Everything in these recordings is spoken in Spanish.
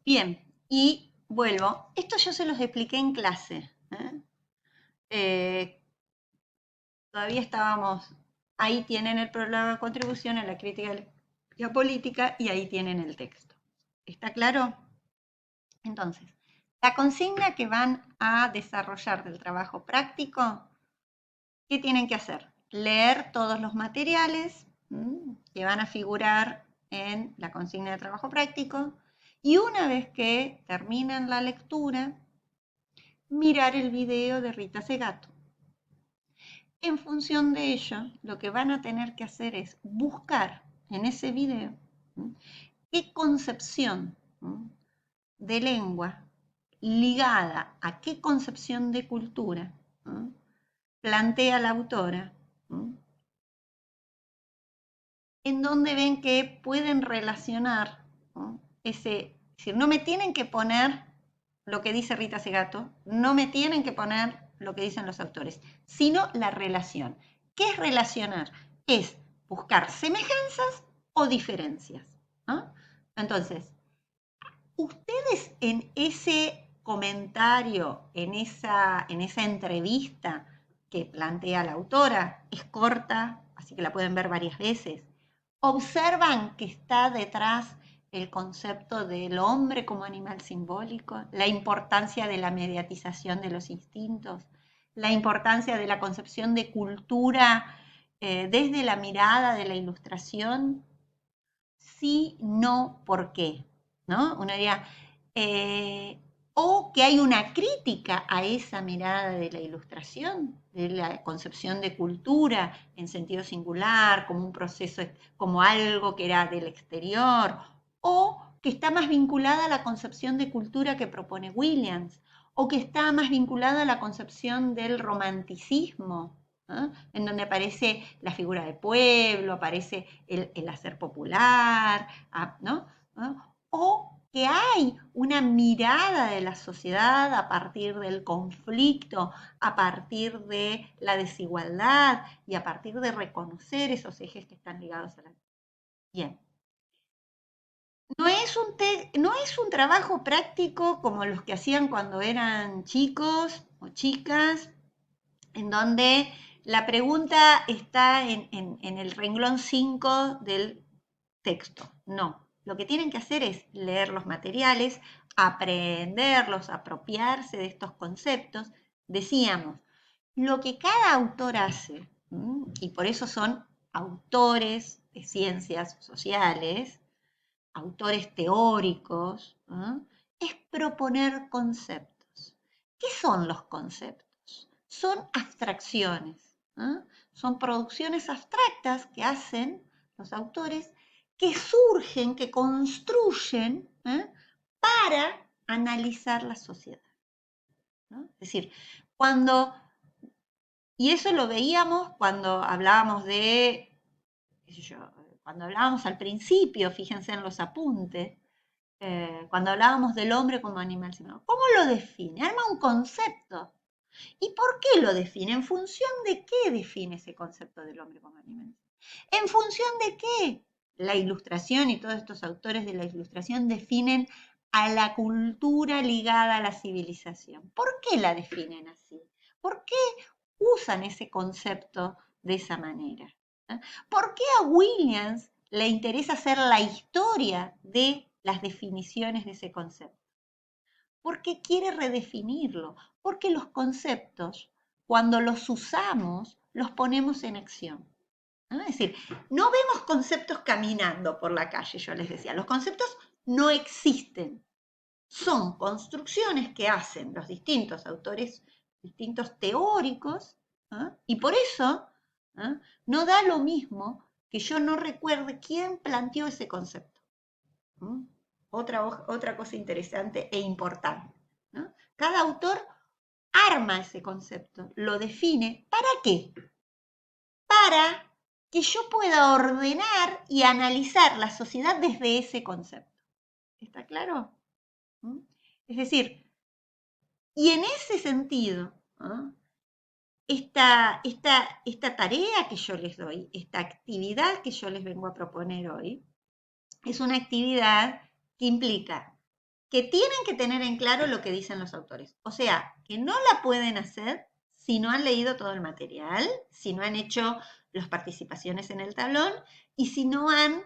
Bien, y vuelvo. Esto yo se los expliqué en clase. Eh, Todavía estábamos, ahí tienen el programa de contribución en la crítica de la política y ahí tienen el texto. ¿Está claro? Entonces, la consigna que van a desarrollar del trabajo práctico, ¿qué tienen que hacer? Leer todos los materiales que van a figurar en la consigna de trabajo práctico y una vez que terminan la lectura, mirar el video de Rita Segato. En función de ello, lo que van a tener que hacer es buscar en ese video qué concepción de lengua ligada a qué concepción de cultura plantea la autora, en donde ven que pueden relacionar ese, es decir, no me tienen que poner lo que dice Rita Segato, no me tienen que poner lo que dicen los autores, sino la relación. ¿Qué es relacionar? Es buscar semejanzas o diferencias, ¿no? Entonces, ustedes en ese comentario, en esa entrevista que plantea la autora, es corta, así que la pueden ver varias veces, observan que está detrás el concepto del hombre como animal simbólico, la importancia de la mediatización de los instintos, la importancia de la concepción de cultura desde la mirada de la ilustración, sí, no, ¿por qué? ¿No? Uno diría, o que hay una crítica a esa mirada de la ilustración, de la concepción de cultura en sentido singular, como un proceso, como algo que era del exterior, o que está más vinculada a la concepción de cultura que propone Williams, o que está más vinculada a la concepción del romanticismo, en donde aparece la figura del pueblo, aparece el hacer popular, ¿no? O que hay una mirada de la sociedad a partir del conflicto, a partir de la desigualdad y a partir de reconocer esos ejes que están ligados a la... Bien. No es un trabajo práctico como los que hacían cuando eran chicos o chicas, en donde la pregunta está en el renglón 5 del texto. No, lo que tienen que hacer es leer los materiales, aprenderlos, apropiarse de estos conceptos. Decíamos, lo que cada autor hace, y por eso son autores de ciencias sociales, autores teóricos, es proponer conceptos. ¿Qué son los conceptos? Son abstracciones, son producciones abstractas que hacen los autores que surgen, que construyen para analizar la sociedad, ¿no? Es decir, y eso lo veíamos cuando hablábamos de, qué sé yo, cuando hablábamos al principio, fíjense en los apuntes, cuando hablábamos del hombre como animal similar. ¿Cómo lo define? Arma un concepto. ¿Y por qué lo define? ¿En función de qué define ese concepto del hombre como animal? ¿En función de qué? La ilustración y todos estos autores de la ilustración definen a la cultura ligada a la civilización. ¿Por qué la definen así? ¿Por qué usan ese concepto de esa manera? ¿Por qué a Williams le interesa hacer la historia de las definiciones de ese concepto? Porque quiere redefinirlo, porque los conceptos, cuando los usamos, los ponemos en acción. ¿No? Es decir, no vemos conceptos caminando por la calle, yo les decía, los conceptos no existen, son construcciones que hacen los distintos autores, distintos teóricos, y por eso no da lo mismo que yo no recuerde quién planteó ese concepto. Otra cosa interesante e importante, ¿no? Cada autor arma ese concepto, lo define. ¿Para qué? Para que yo pueda ordenar y analizar la sociedad desde ese concepto. ¿Está claro? Es decir, y en ese sentido, esta tarea que yo les doy, esta actividad que yo les vengo a proponer hoy, es una actividad que implica que tienen que tener en claro lo que dicen los autores. O sea, que no la pueden hacer si no han leído todo el material, si no han hecho las participaciones en el tablón y si no han,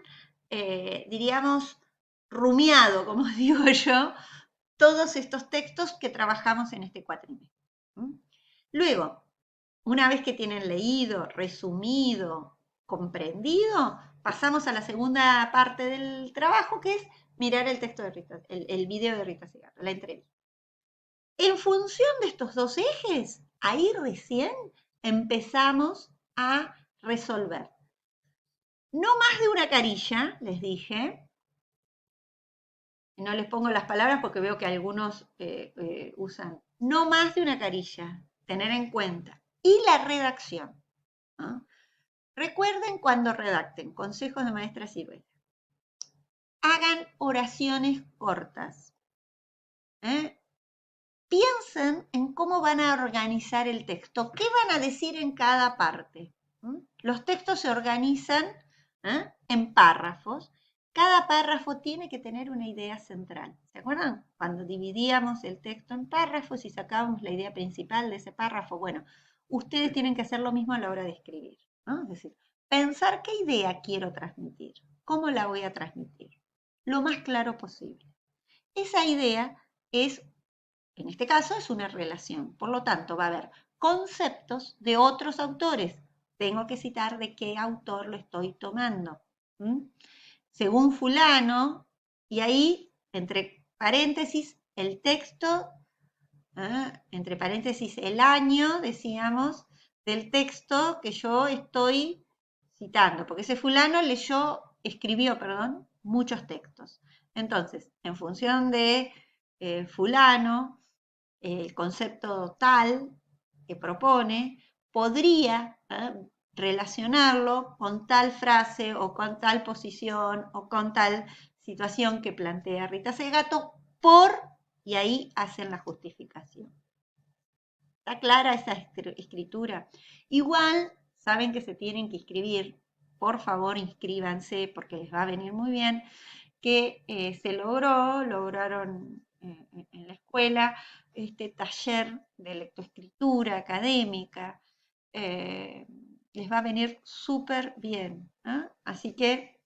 diríamos, rumiado, como digo yo, todos estos textos que trabajamos en este cuatrimestre. Luego, una vez que tienen leído, resumido, comprendido, pasamos a la segunda parte del trabajo, que es mirar el texto de Rita, el video de Rita Segarra, la entrevista. En función de estos dos ejes, ahí recién empezamos a resolver. No más de una carilla, les dije. No les pongo las palabras porque veo que algunos usan. No más de una carilla, tener en cuenta. Y la redacción. ¿No? Recuerden cuando redacten, consejos de maestra Silvia. Hagan oraciones cortas. Piensen en cómo van a organizar el texto, qué van a decir en cada parte. Los textos se organizan en párrafos. Cada párrafo tiene que tener una idea central. ¿Se acuerdan? Cuando dividíamos el texto en párrafos y sacábamos la idea principal de ese párrafo. Bueno, ustedes tienen que hacer lo mismo a la hora de escribir. ¿No? Es decir, pensar qué idea quiero transmitir, cómo la voy a transmitir, lo más claro posible. Esa idea es, en este caso, es una relación. Por lo tanto, va a haber conceptos de otros autores. Tengo que citar de qué autor lo estoy tomando. Según fulano, y ahí, entre paréntesis, el texto, entre paréntesis, el año, decíamos, del texto que yo estoy citando, porque ese fulano escribió, muchos textos. Entonces, en función de fulano, el concepto tal que propone, podría relacionarlo con tal frase o con tal posición o con tal situación que plantea Rita Segato y ahí hacen la justificación. ¿Está clara esa escritura? Igual saben que se tienen que inscribir, por favor inscríbanse porque les va a venir muy bien, que se lograron en la escuela este taller de lectoescritura académica, les va a venir súper bien. Así que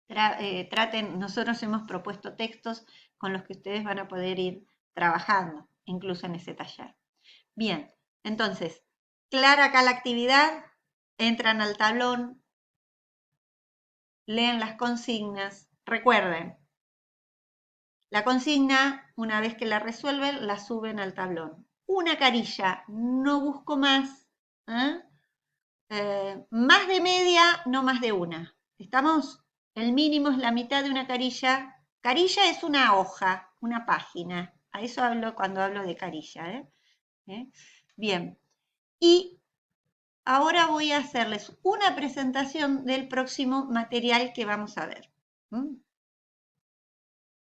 traten, nosotros hemos propuesto textos con los que ustedes van a poder ir trabajando, incluso en ese taller. Bien, entonces, clara acá la actividad, entran al tablón, leen las consignas, recuerden, la consigna, una vez que la resuelven, la suben al tablón. Una carilla, no busco más. Más de media, no más de una. ¿Estamos? El mínimo es la mitad de una carilla. Carilla es una hoja, una página. A eso hablo cuando hablo de carilla. Bien. Y ahora voy a hacerles una presentación del próximo material que vamos a ver.